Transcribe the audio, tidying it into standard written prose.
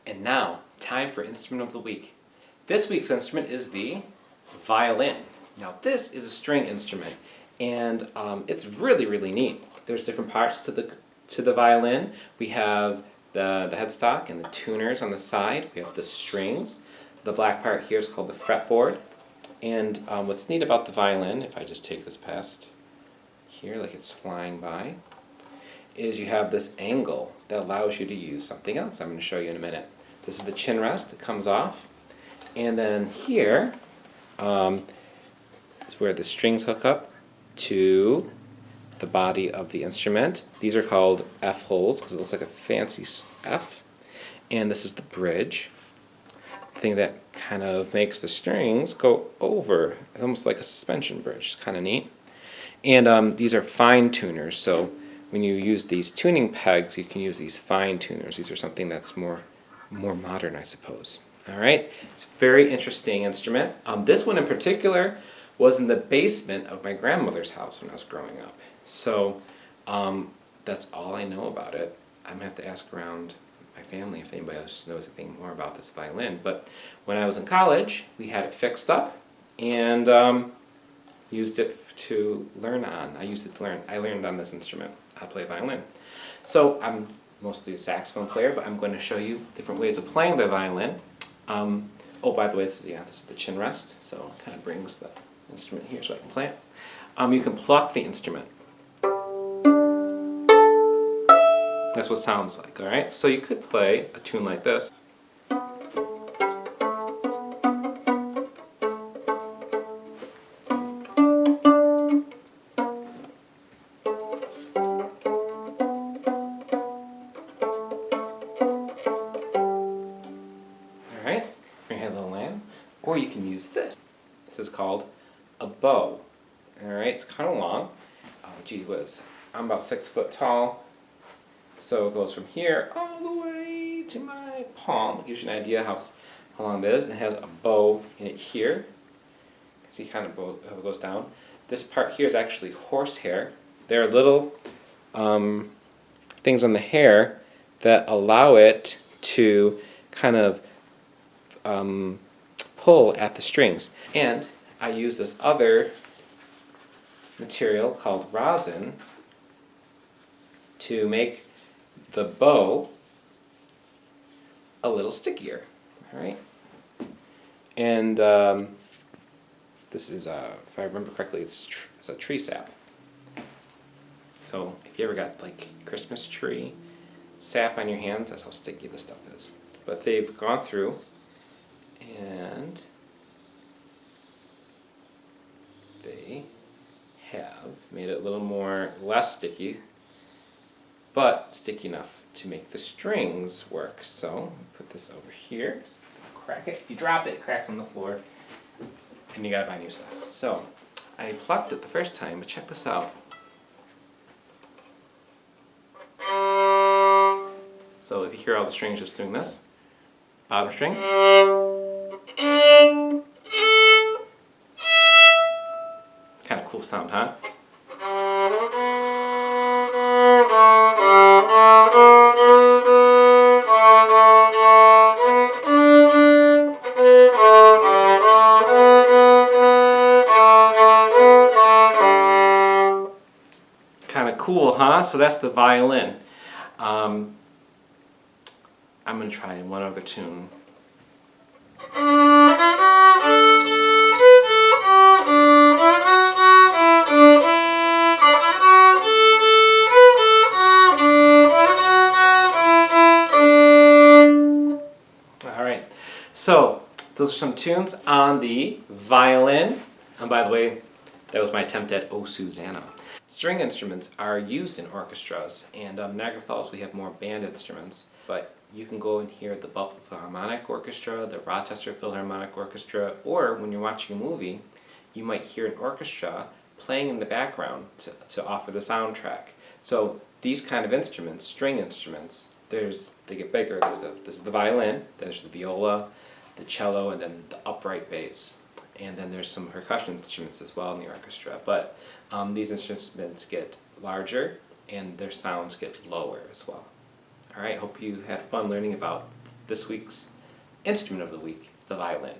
And now, time for Instrument of the Week. This week's instrument is the violin. Now this is a string instrument, and it's really neat. There's different parts to the violin. We have the headstock and the tuners on the side. We have the strings. The black part here is called the fretboard. And what's neat about the violin, if I just take this past here like it's flying by, is you have this angle that allows you to use something else. I'm going to show you in a minute. This is the chin rest. It comes off. And then here is where the strings hook up to the body of the instrument. These are called F holes because it looks like a fancy F. And this is the bridge, the thing that kind of makes the strings go over, almost like a suspension bridge. It's kind of neat. And these are fine tuners, so when you use these tuning pegs, you can use these fine tuners. These are something that's more modern, I suppose. All right, it's a very interesting instrument. This one in particular was in the basement of my grandmother's house when I was growing up. So that's all I know about it. I'm going to have to ask around my family if anybody else knows anything more about this violin. But when I was in college, we had it fixed up and used it to learn on. I learned on this instrument how to play violin. So I'm mostly a saxophone player, but I'm going to show you different ways of playing the violin. Oh, by the way, this is the chin rest, so it kind of brings the instrument here so I can play it. You can pluck the instrument. That's what it sounds like, all right? So you could play a tune like this. Alright, bring your little lamb. Or you can use this. This is called a bow. Alright, it's kind of long. Oh, gee whiz. I'm about 6 foot tall. So it goes from here all the way to my palm. It gives you an idea how long it is. And it has a bow in it here. You can see kind of how it goes down. This part here is actually horsehair. There are little things on the hair that allow it to kind of pull at the strings. And I use this other material called rosin to make the bow a little stickier. All right, and this is, if I remember correctly, it's a tree sap. So if you ever got like Christmas tree sap on your hands, that's how sticky this stuff is. But they've gone through and they have made it a little less sticky, but sticky enough to make the strings work. So put this over here, crack it. If you drop it, it cracks on the floor, and you gotta buy new stuff. So I plucked it the first time, but check this out. So if you hear all the strings just doing this, bottom string, kind of cool sound, huh? Kind of cool, huh? So that's the violin. I'm going to try one other tune. Alright, so those are some tunes on the violin. And by the way, that was my attempt at Oh Susanna. String instruments are used in orchestras, and in Niagara Falls we have more band instruments, but you can go and hear the Buffalo Philharmonic Orchestra, the Rochester Philharmonic Orchestra, or when you're watching a movie, you might hear an orchestra playing in the background to offer the soundtrack. So these kind of instruments, string instruments, they get bigger. This is the violin, there's the viola, the cello, and then the upright bass. And then there's some percussion instruments as well in the orchestra. But these instruments get larger and their sounds get lower as well. Alright, hope you had fun learning about this week's instrument of the week, the violin.